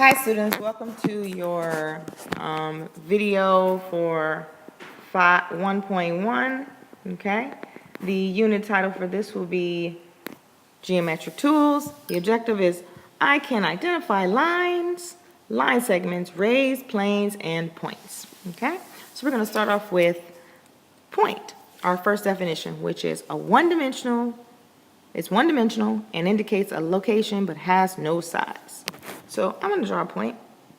Hi students, welcome to your video for 1.1, okay? The unit title for this will be Geometric Tools. The objective is I can identify lines, line segments, rays, planes, and points, okay? So we're going to start off with point, our first definition, which is it's one-dimensional and indicates a location but has no size. So I'm going to draw a point,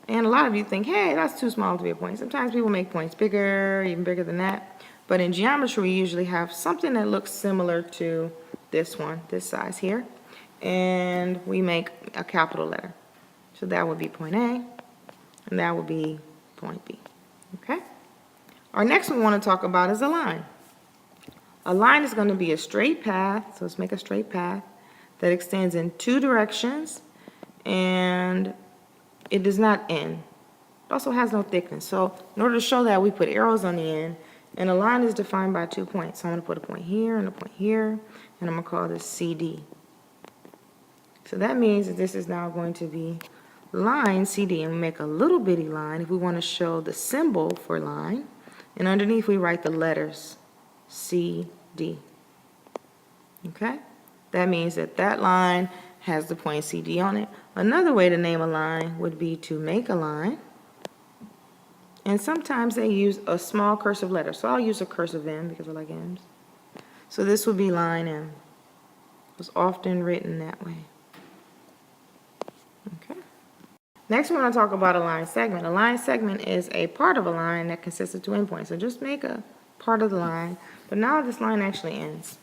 and a lot of you think, hey, that's too small to be a point. Sometimes people make points bigger, even bigger than that. But in geometry, we usually have something that looks similar to this one, this size here. And we make a capital letter. So that would be point A, and that would be point B. Okay? Our next one we want to talk about is a line. A line is going to be a straight path, so let's make a straight path that extends in two directions, and it does not end. It also has no thickness. So in order to show that, we put arrows on the end, and a line is defined by 2 points. So I'm going to put a point here and a point here, and I'm going to call this CD. So that means that this is now going to be line CD, and we make a little bitty line if we want to show the symbol for line, and underneath we write the letters CD. Okay? That means that that line has the point CD on it. Another way to name a line would be to make a line. And sometimes they use a small cursive letter. So I'll use a cursive M because I like M's. So this would be line M. It was often written that way. Okay. Next we're going to talk about a line segment. A line segment is a part of a line that consists of 2 endpoints. So just make a part of the line. But now this line actually ends.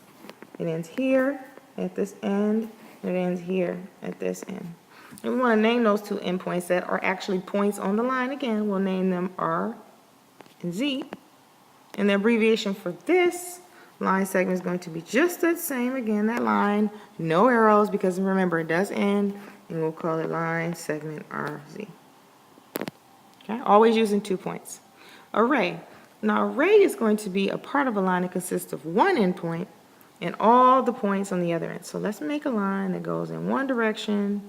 It ends here at this end, and it ends here at this end. And we want to name those 2 endpoints that are actually points on the line. Again, we'll name them R and Z. And the abbreviation for this line segment is going to be just the same. Again, that line, no arrows, because remember, it does end, and we'll call it line segment RZ. Okay, always using 2 points. Array. Now, array is going to be a part of a line that consists of 1 endpoint and all the points on the other end. So let's make a line that goes in one direction.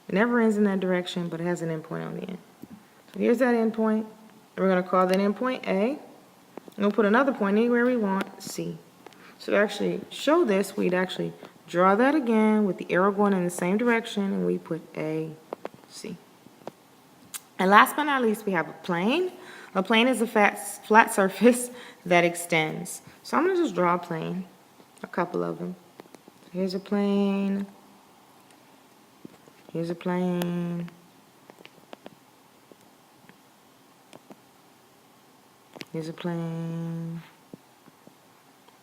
It never ends in that direction, but it has an endpoint on the end. So here's that endpoint. And we're going to call that endpoint A. And we'll put another point anywhere we want, C. So to actually show this, we'd actually draw that again with the arrow going in the same direction, and we put A, C. And last but not least, we have a plane. A plane is a flat surface that extends. So I'm going to just draw a plane, a couple of them. So here's a plane. Here's a plane. Here's a plane.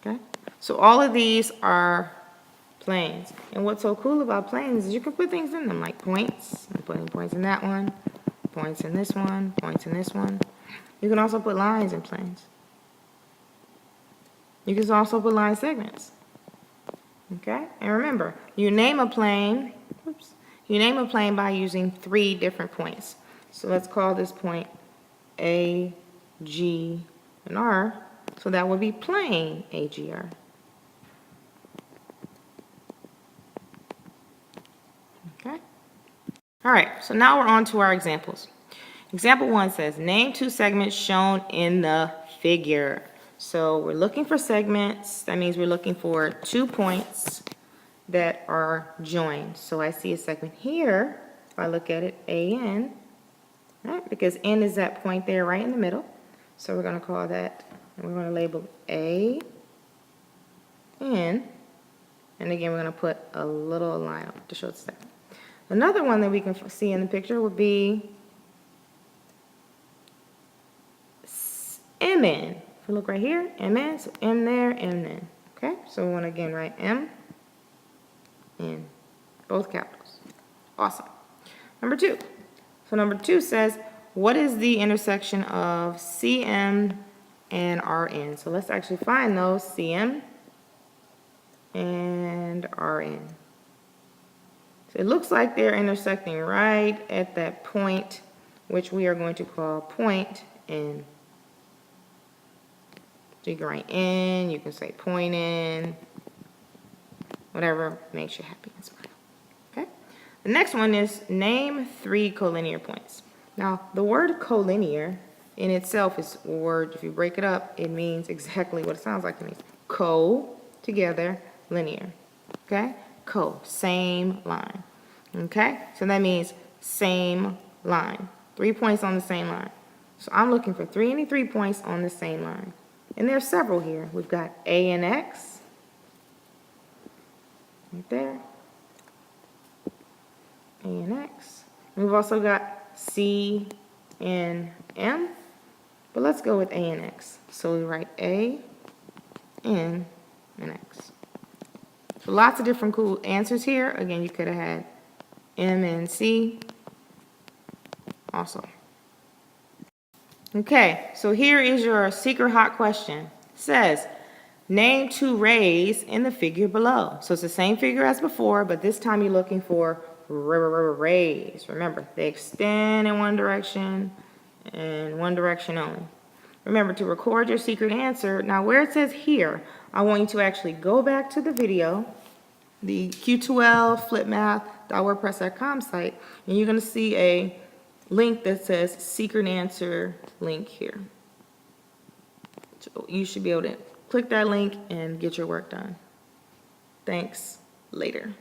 Okay? So all of these are planes. And what's so cool about planes is you can put things in them, like points. I'm putting points in that one, points in this one, points in this one. You can also put lines in planes. You can also put line segments. Okay? And remember, you name a plane, you name a plane by using 3 different points. So let's call this point A, G, and R. So that would be plane AGR. Okay? All right, so now we're on to our examples. Example 1 says, name 2 segments shown in the figure. So we're looking for segments. That means we're looking for 2 points that are joined. So I see a segment here. If I look at it, AN, right? Because N is that point there right in the middle. So we're going to call that, and we're going to label A, N, and again we're going to put a little line on to show the segment. Another one that we can see in the picture would be MN. If we look right here, MN, so M there, M then. Okay, so we want to again write M, N, both capitals. Awesome. Number 2. So number 2 says, what is the intersection of CM and RN? So let's actually find those, CM and RN. So it looks like they're intersecting right at that point, which we are going to call point N. So you can write N, you can say point N, whatever makes you happy and smile. Okay? The next one is name 3 collinear points. Now, the word collinear in itself is a word, if you break it up, it means exactly what it sounds like it means. Co, together, linear. Okay? Co, same line. Okay? So that means same line. 3 points on the same line. So I'm looking for 3 and 3 points on the same line. And there's several here. We've got A and X. Right there. A and X. We've also got C and M. But let's go with A and X. So we write A, N, and X. So lots of different cool answers here. Again, you could have had M and C also. Okay, so here is your secret hot question. It says, name 2 rays in the figure below. So it's the same figure as before, but this time you're looking for rays. Remember, they extend in one direction and one direction only. Remember to record your secret answer. Now where it says here, I want you to actually go back to the video, the q12flipmath.wordpress.com site, and you're going to see a link that says secret answer link here. So you should be able to click that link and get your work done. Thanks. Later.